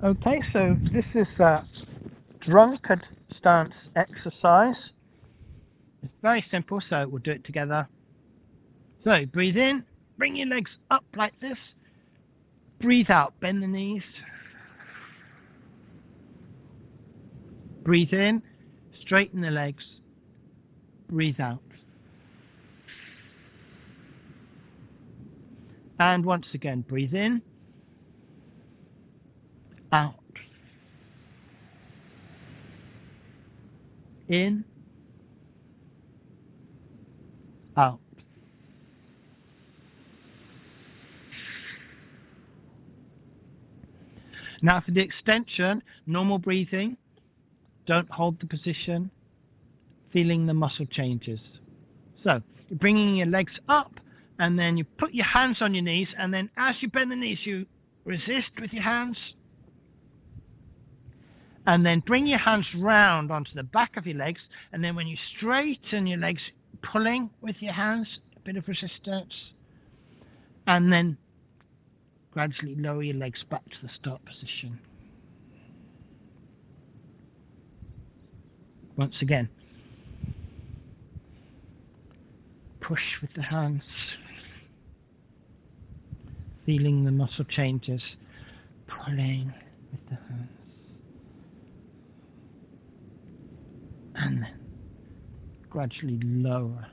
Okay, so this is a Drunkard Stance exercise. It's very simple, so we'll do it together. So breathe in, bring your legs up like this. Breathe out, bend the knees. Breathe in, straighten the legs. Breathe out. And once again, breathe in, out, in, out. Now for the extension, normal breathing, don't hold the position, feeling the muscle changes. So you're bringing your legs up, and then you put your hands on your knees, and then as you bend the knees, you resist with your hands, and then bring your hands round onto the back of your legs, and then when you straighten your legs, pulling with your hands, a bit of resistance, and then gradually lower your legs back to the start position. Once again, push with the hands, feeling the muscle changes, pulling with the hands, and then gradually lower